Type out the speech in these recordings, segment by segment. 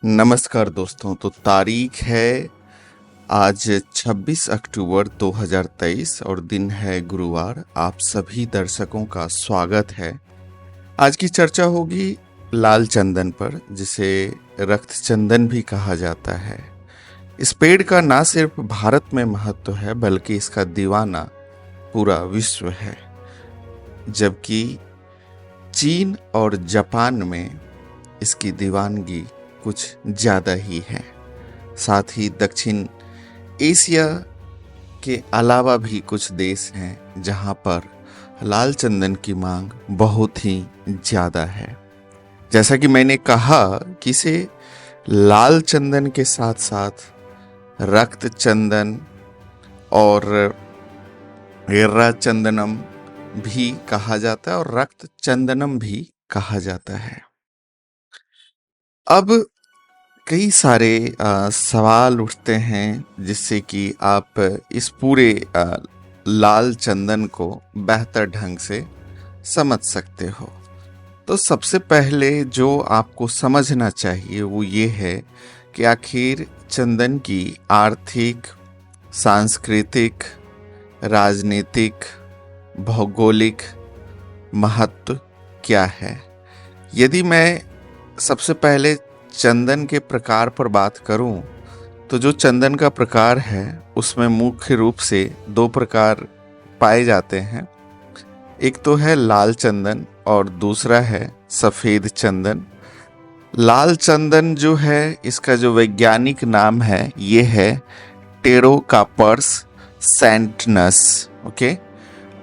नमस्कार दोस्तों। तो तारीख है आज 26 अक्टूबर 2023 और दिन है गुरुवार। आप सभी दर्शकों का स्वागत है। आज की चर्चा होगी लाल चंदन पर, जिसे रक्त चंदन भी कहा जाता है। इस पेड़ का ना सिर्फ भारत में महत्व है बल्कि इसका दीवाना पूरा विश्व है। जबकि चीन और जापान में इसकी दीवानगी कुछ ज़्यादा ही है। साथ ही दक्षिण एशिया के अलावा भी कुछ देश हैं जहां पर लाल चंदन की मांग बहुत ही ज़्यादा है। जैसा कि मैंने कहा कि इसे लाल चंदन के साथ साथ रक्त चंदन और एर्रा चंदनम भी कहा जाता है और रक्त चंदनम भी कहा जाता है। अब कई सारे सवाल उठते हैं जिससे कि आप इस पूरे लाल चंदन को बेहतर ढंग से समझ सकते हो। तो सबसे पहले जो आपको समझना चाहिए वो ये है कि आखिर चंदन की आर्थिक, सांस्कृतिक, राजनीतिक, भौगोलिक महत्व क्या है। यदि मैं सबसे पहले चंदन के प्रकार पर बात करूं तो जो चंदन का प्रकार है उसमें मुख्य रूप से दो प्रकार पाए जाते हैं। एक तो है लाल चंदन और दूसरा है सफेद चंदन। लाल चंदन जो है इसका जो वैज्ञानिक नाम है ये है टेरोकार्पस सैटिनस। ओके।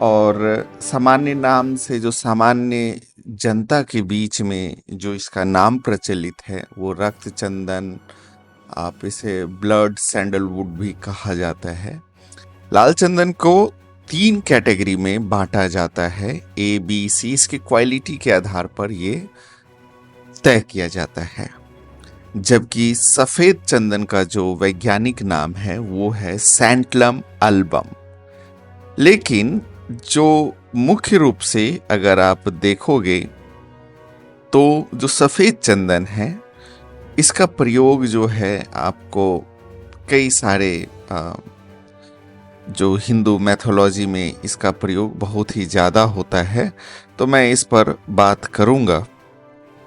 और सामान्य नाम से जो सामान्य जनता के बीच में जो इसका नाम प्रचलित है वो रक्त चंदन, आप इसे ब्लड सैंडलवुड भी कहा जाता है। लाल चंदन को 3 कैटेगरी में बांटा जाता है। ए, बी, सी इसकी क्वालिटी के आधार पर ये तय किया जाता है। जबकि सफेद चंदन का जो वैज्ञानिक नाम है वो है सैंटलम अल्बम। लेकिन जो मुख्य रूप से अगर आप देखोगे तो जो सफेद चंदन है इसका प्रयोग जो है आपको कई सारे जो हिंदू मैथोलॉजी में इसका प्रयोग बहुत ही ज़्यादा होता है। तो मैं इस पर बात करूंगा।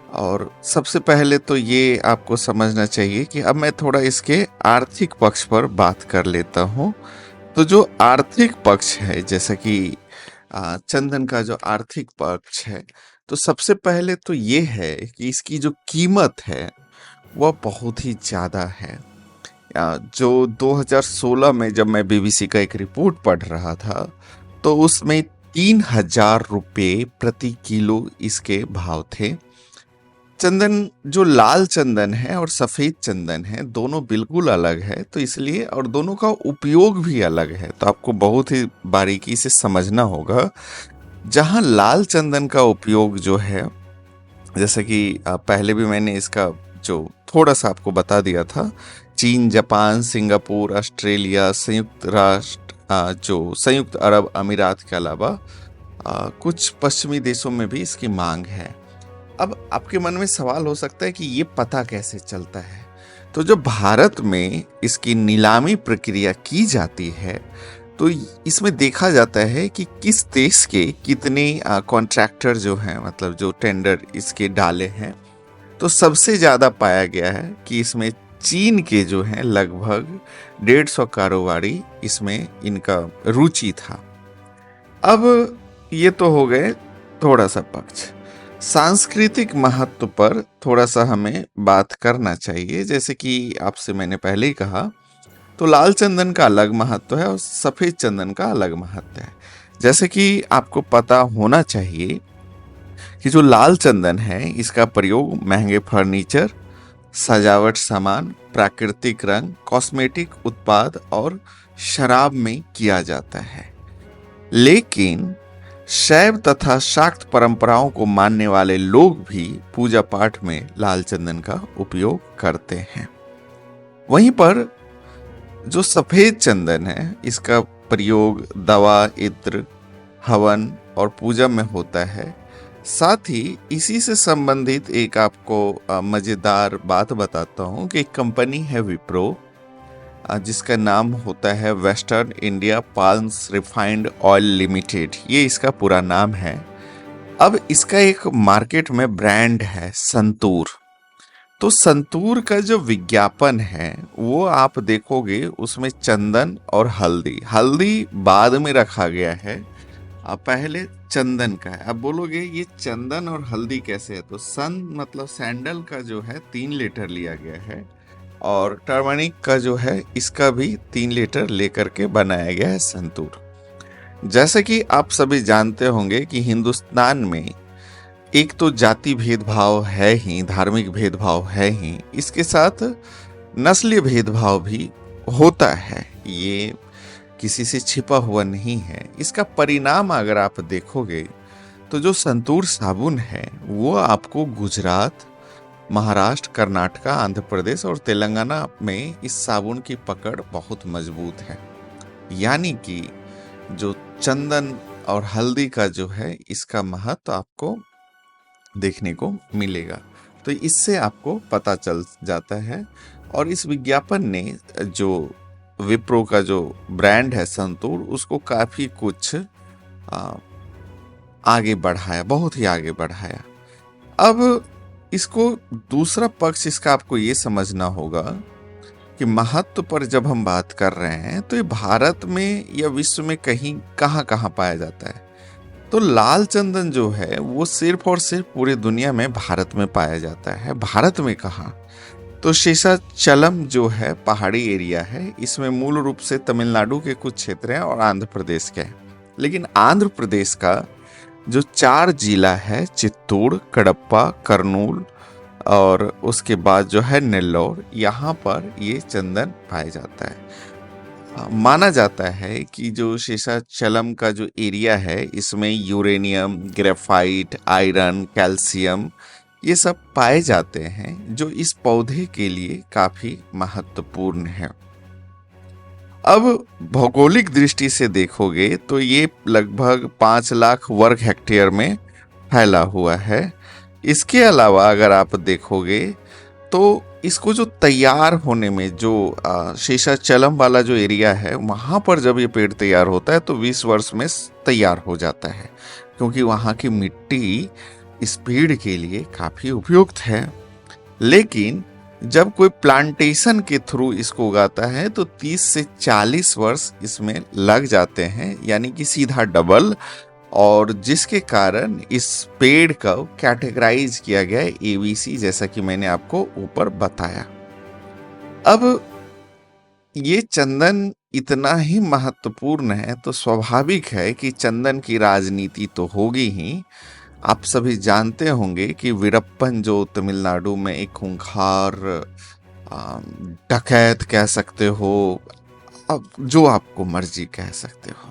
और सबसे पहले तो ये आपको समझना चाहिए कि अब मैं थोड़ा इसके आर्थिक पक्ष पर बात कर लेता हूँ। तो जो आर्थिक पक्ष है, जैसा कि चंदन का जो आर्थिक पक्ष है, तो सबसे पहले तो ये है कि इसकी जो कीमत है वह बहुत ही ज़्यादा है। जो 2016 में जब मैं बीबीसी का एक रिपोर्ट पढ़ रहा था तो उसमें 3,000 रुपये प्रति किलो इसके भाव थे। चंदन जो लाल चंदन है और सफ़ेद चंदन है दोनों बिल्कुल अलग है, तो इसलिए और दोनों का उपयोग भी अलग है। तो आपको बहुत ही बारीकी से समझना होगा। जहां लाल चंदन का उपयोग जो है, जैसे कि पहले भी मैंने इसका जो थोड़ा सा आपको बता दिया था, चीन, जापान, सिंगापुर, ऑस्ट्रेलिया, जो संयुक्त अरब अमीरात के अलावा कुछ पश्चिमी देशों में भी इसकी मांग है। अब आपके मन में सवाल हो सकता है कि ये पता कैसे चलता है। तो जब भारत में इसकी नीलामी प्रक्रिया की जाती है तो इसमें देखा जाता है कि किस देश के कितने कॉन्ट्रैक्टर जो हैं, मतलब जो टेंडर इसके डाले हैं। तो सबसे ज़्यादा पाया गया है कि इसमें चीन के जो हैं लगभग 150 कारोबारी इसमें इनका रुचि था। अब ये तो हो गए थोड़ा सा पक्ष। सांस्कृतिक महत्व पर थोड़ा सा हमें बात करना चाहिए। जैसे कि आपसे मैंने पहले ही कहा, तो लाल चंदन का अलग महत्व है और सफेद चंदन का अलग महत्व है। जैसे कि आपको पता होना चाहिए कि जो लाल चंदन है इसका प्रयोग महंगे फर्नीचर, सजावट सामान, प्राकृतिक रंग, कॉस्मेटिक उत्पाद और शराब में किया जाता है। लेकिन शैव तथा शाक्त परंपराओं को मानने वाले लोग भी पूजा पाठ में लाल चंदन का उपयोग करते हैं। वहीं पर जो सफेद चंदन है इसका प्रयोग दवा, इत्र, हवन और पूजा में होता है। साथ ही इसी से संबंधित एक आपको मजेदार बात बताता हूँ कि एक कंपनी है विप्रो, जिसका नाम होता है Western India Palms Refined Oil Limited, ये इसका पूरा नाम है। अब इसका एक मार्केट में ब्रांड है संतूर। तो संतूर का जो विज्ञापन है वो आप देखोगे, उसमें चंदन और हल्दी, हल्दी बाद में रखा गया है, अब पहले चंदन का है। अब बोलोगे ये चंदन और हल्दी कैसे है, तो सन मतलब सैंडल का जो है 3 लीटर लिया गया है, और टर्मरिक का जो है इसका भी 3 लीटर लेकर के बनाया गया है संतूर। जैसे कि आप सभी जानते होंगे कि हिंदुस्तान में एक तो जाति भेदभाव है ही, धार्मिक भेदभाव है ही, इसके साथ नस्लीय भेदभाव भी होता है, ये किसी से छिपा हुआ नहीं है। इसका परिणाम अगर आप देखोगे तो जो संतूर साबुन है वो आपको गुजरात, महाराष्ट्र, कर्नाटका, आंध्र प्रदेश और तेलंगाना में इस साबुन की पकड़ बहुत मजबूत है। यानी कि जो चंदन और हल्दी का जो है इसका महत्व आपको देखने को मिलेगा। तो इससे आपको पता चल जाता है। और इस विज्ञापन ने जो विप्रो का जो ब्रांड है संतूर, उसको काफी कुछ आगे बढ़ाया, बहुत ही आगे बढ़ाया। अब इसको दूसरा पक्ष इसका आपको ये समझना होगा कि महत्व पर जब हम बात कर रहे हैं तो ये भारत में या विश्व में कहीं कहाँ कहाँ पाया जाता है। तो लाल चंदन जो है वो सिर्फ और सिर्फ पूरी दुनिया में भारत में पाया जाता है। भारत में कहाँ, तो शेषाचलम जो है पहाड़ी एरिया है, इसमें मूल रूप से तमिलनाडु के कुछ क्षेत्र हैं और आंध्र प्रदेश के हैं। लेकिन आंध्र प्रदेश का जो 4 जिला है, चित्तूर, कडप्पा, कर्नूल और उसके बाद जो है नेल्लौर, यहाँ पर ये चंदन पाया जाता है। माना जाता है कि जो शेषाचलम का जो एरिया है इसमें यूरेनियम, ग्रेफाइट, आयरन, कैल्शियम ये सब पाए जाते हैं, जो इस पौधे के लिए काफी महत्वपूर्ण है। अब भौगोलिक दृष्टि से देखोगे तो ये लगभग 5 लाख वर्ग हेक्टेयर में फैला हुआ है। इसके अलावा अगर आप देखोगे तो इसको जो तैयार होने में जो शेषाचलम वाला जो एरिया है वहाँ पर जब ये पेड़ तैयार होता है तो 20 वर्ष में तैयार हो जाता है, क्योंकि वहाँ की मिट्टी इस पेड़ के लिए काफी उपयुक्त है। लेकिन जब कोई प्लांटेशन के थ्रू इसको उगाता है तो 30 से 40 वर्ष इसमें लग जाते हैं, यानी कि सीधा डबल। और जिसके कारण इस पेड़ का कैटेगराइज किया गया है ABC, जैसा कि मैंने आपको ऊपर बताया। अब ये चंदन इतना ही महत्वपूर्ण है तो स्वाभाविक है कि चंदन की राजनीति तो होगी ही। आप सभी जानते होंगे कि वीरप्पन जो तमिलनाडु में एक खूंखार डकैत कह सकते हो, अब जो आपको मर्जी कह सकते हो,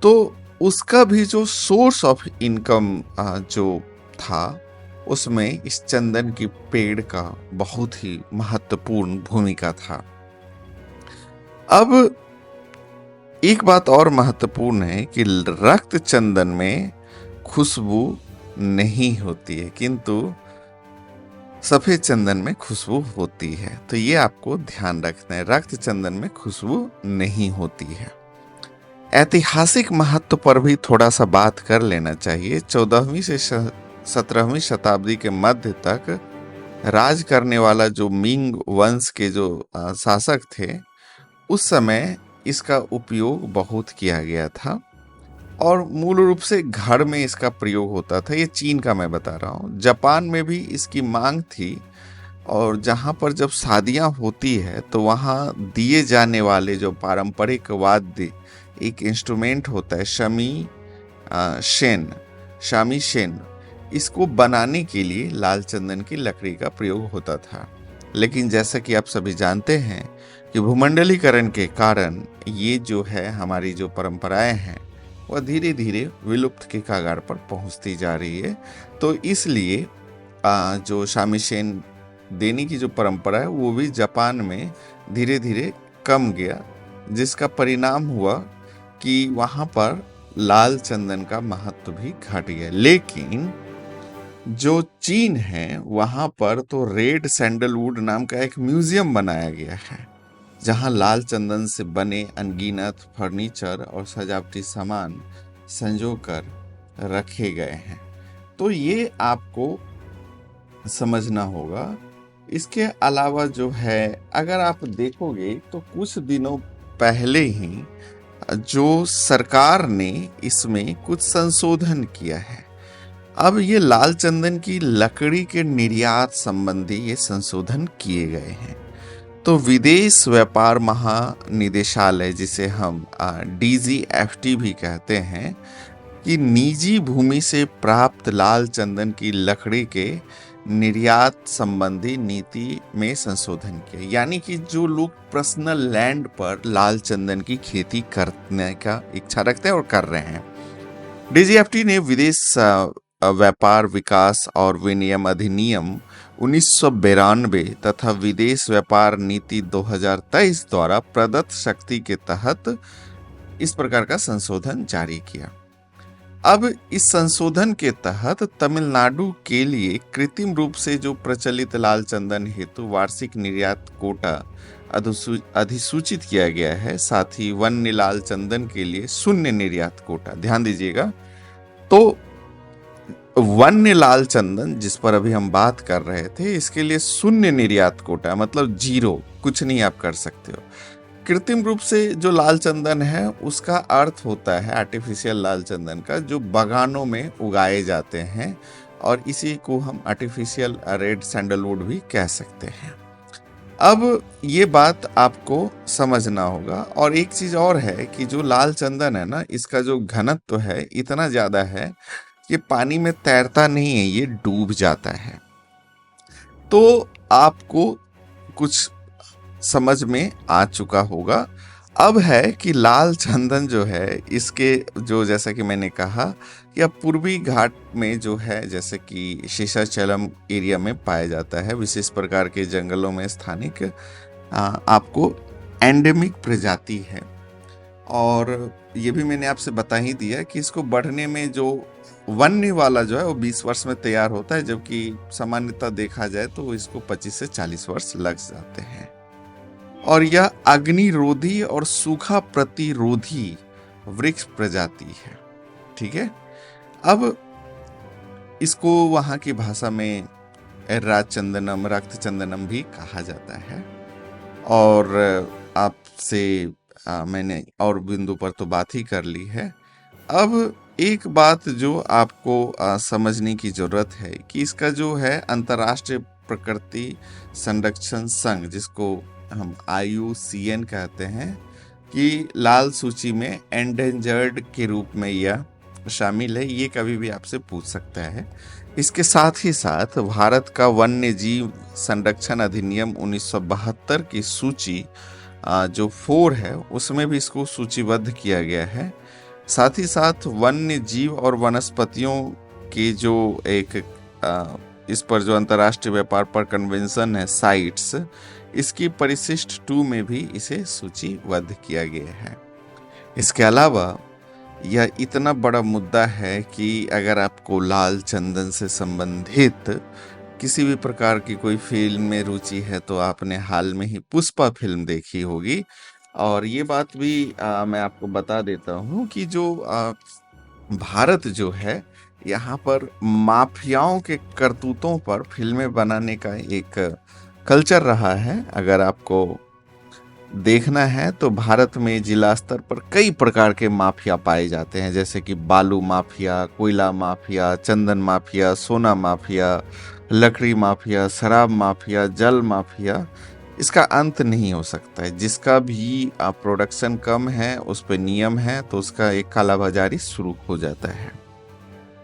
तो उसका भी जो सोर्स ऑफ इनकम जो था उसमें इस चंदन की पेड़ का बहुत ही महत्वपूर्ण भूमिका था। अब एक बात और महत्वपूर्ण है कि रक्त चंदन में खुशबू नहीं होती है, किंतु सफेद चंदन में खुशबू होती है। तो ये आपको ध्यान रखना है, रक्त चंदन में खुशबू नहीं होती है। ऐतिहासिक महत्व पर भी थोड़ा सा बात कर लेना चाहिए। 14वीं से 17वीं शताब्दी के मध्य तक राज करने वाला जो मिंग वंश के जो शासक थे, उस समय इसका उपयोग बहुत किया गया था और मूल रूप से घर में इसका प्रयोग होता था। ये चीन का मैं बता रहा हूँ। जापान में भी इसकी मांग थी, और जहाँ पर जब शादियाँ होती है तो वहाँ दिए जाने वाले जो पारंपरिक वाद्य एक इंस्ट्रूमेंट होता है शामीशेन, इसको बनाने के लिए लाल चंदन की लकड़ी का प्रयोग होता था। लेकिन जैसा कि आप सभी जानते हैं कि भूमंडलीकरण के कारण ये जो है हमारी जो परंपराएं हैं वह धीरे धीरे विलुप्त के कगार पर पहुंचती जा रही है। तो इसलिए जो शामीशेन देने की जो परंपरा है वो भी जापान में धीरे धीरे कम गया, जिसका परिणाम हुआ कि वहाँ पर लाल चंदन का महत्व भी घट गया। लेकिन जो चीन है वहां पर तो रेड सैंडलवुड नाम का एक म्यूजियम बनाया गया है, जहां लाल चंदन से बने अनगिनत फर्नीचर और सजावटी सामान संजो कर रखे गए हैं। तो ये आपको समझना होगा। इसके अलावा जो है, अगर आप देखोगे तो कुछ दिनों पहले ही जो सरकार ने इसमें कुछ संशोधन किया है। अब ये लाल चंदन की लकड़ी के निर्यात संबंधी ये संशोधन किए गए हैं। तो विदेश व्यापार महानिदेशालय, जिसे हम DGFT भी कहते हैं, कि निजी भूमि से प्राप्त लाल चंदन की लकड़ी के निर्यात संबंधी नीति में संशोधन किया। यानी कि जो लोग पर्सनल लैंड पर लाल चंदन की खेती करने का इच्छा रखते हैं और कर रहे हैं, DGFT ने विदेश व्यापार विकास और विनियम अधिनियम 1992 तथा विदेश व्यापार नीति 2023 द्वारा प्रदत्त शक्ति के तहत इस प्रकार का संशोधन जारी किया। अब इस संशोधन के तहत तमिलनाडु के लिए कृत्रिम रूप से जो प्रचलित लाल चंदन हेतु वार्षिक निर्यात कोटा अधिसूचित किया गया है। साथ ही वन्य लाल चंदन के लिए शून्य निर्यात कोटा, ध्यान दीजिएगा। तो वन्य लाल चंदन जिस पर अभी हम बात कर रहे थे, इसके लिए शून्य निर्यात कोटा, मतलब जीरो, कुछ नहीं आप कर सकते हो। कृत्रिम रूप से जो लाल चंदन है उसका अर्थ होता है आर्टिफिशियल लाल चंदन का, जो बागानों में उगाए जाते हैं, और इसी को हम आर्टिफिशियल रेड सैंडलवुड भी कह सकते हैं। अब ये बात आपको समझना होगा। और एक चीज और है कि जो लाल चंदन है ना, इसका जो घनत्व है इतना ज्यादा है कि पानी में तैरता नहीं है, ये डूब जाता है। तो आपको कुछ समझ में आ चुका होगा। अब है कि लाल चंदन जो है, इसके जो, जैसा कि मैंने कहा कि अब पूर्वी घाट में जो है, जैसे कि शेषाचलम एरिया में पाया जाता है, विशेष प्रकार के जंगलों में स्थानिक आपको एंडेमिक प्रजाति है। और ये भी मैंने आपसे बता ही दिया कि इसको बढ़ने में जो वन्य वाला जो है वो 20 वर्ष में तैयार होता है, जबकि सामान्यतः देखा जाए तो इसको 25 से 40 वर्ष लग जाते हैं। और यह अग्निरोधी और सूखा प्रतिरोधी वृक्ष प्रजाति है। ठीक है। अब इसको वहां की भाषा में राजचंदनम, रक्त चंदनम भी कहा जाता है। और आपसे मैंने और बिंदु पर तो बात ही कर ली है। अब एक बात जो आपको समझने की जरूरत है कि इसका जो है अंतर्राष्ट्रीय प्रकृति संरक्षण संघ, जिसको हम IUCN कहते हैं, कि लाल सूची में एंडेंजर्ड के रूप में यह शामिल है। ये कभी भी आपसे पूछ सकता है। इसके साथ ही साथ भारत का वन्य जीव संरक्षण अधिनियम 1972 की सूची जो 4 है, उसमें भी इसको सूचीबद्ध किया गया है। साथ ही साथ वन्य जीव और वनस्पतियों के जो एक इस पर जो अंतर्राष्ट्रीय व्यापार पर कन्वेंशन है, साइट्स, इसकी परिशिष्ट 2 में भी इसे सूचीबद्ध किया गया है। इसके अलावा यह इतना बड़ा मुद्दा है कि अगर आपको लाल चंदन से संबंधित किसी भी प्रकार की कोई फिल्म में रुचि है तो आपने हाल में ही पुष्पा फिल्म देखी होगी। और ये बात भी मैं आपको बता देता हूँ कि जो भारत जो है, यहाँ पर माफियाओं के करतूतों पर फिल्में बनाने का एक कल्चर रहा है। अगर आपको देखना है तो भारत में जिला स्तर पर कई प्रकार के माफिया पाए जाते हैं, जैसे कि बालू माफिया, कोयला माफिया, चंदन माफिया, सोना माफिया, लकड़ी माफिया, शराब माफिया, जल माफिया। इसका अंत नहीं हो सकता है। जिसका भी प्रोडक्शन कम है, उस पर नियम है, तो उसका एक कालाबाजारी शुरू हो जाता है।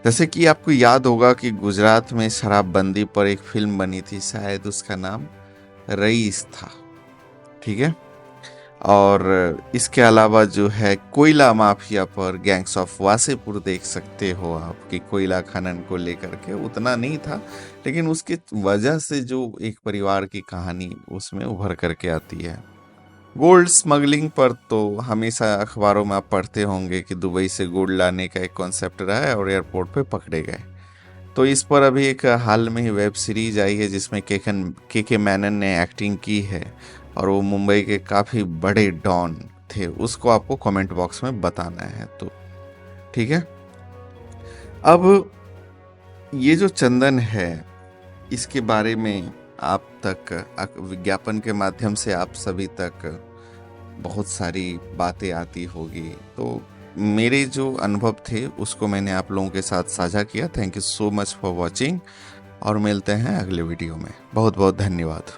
जैसे कि आपको याद होगा कि गुजरात में शराबबंदी पर एक फिल्म बनी थी, शायद उसका नाम रईस था। ठीक है। और इसके अलावा जो है कोयला माफिया पर गैंग्स ऑफ वासेपुर देख सकते हो आप, कि कोयला खनन को लेकर के उतना नहीं था, लेकिन उसके वजह से जो एक परिवार की कहानी उसमें उभर करके आती है। गोल्ड स्मगलिंग पर तो हमेशा अखबारों में आप पढ़ते होंगे कि दुबई से गोल्ड लाने का एक कॉन्सेप्ट रहा है और एयरपोर्ट पे पकड़े गए। तो इस पर अभी एक हाल में ही वेब सीरीज आई है जिसमें के मैनन ने एक्टिंग की है, और वो मुंबई के काफ़ी बड़े डॉन थे। उसको आपको कमेंट बॉक्स में बताना है, तो ठीक है। अब ये जो चंदन है, इसके बारे में आप तक विज्ञापन के माध्यम से आप सभी तक बहुत सारी बातें आती होगी, तो मेरे जो अनुभव थे उसको मैंने आप लोगों के साथ साझा किया। Thank you so much for watching, और मिलते हैं अगले वीडियो में। बहुत बहुत धन्यवाद।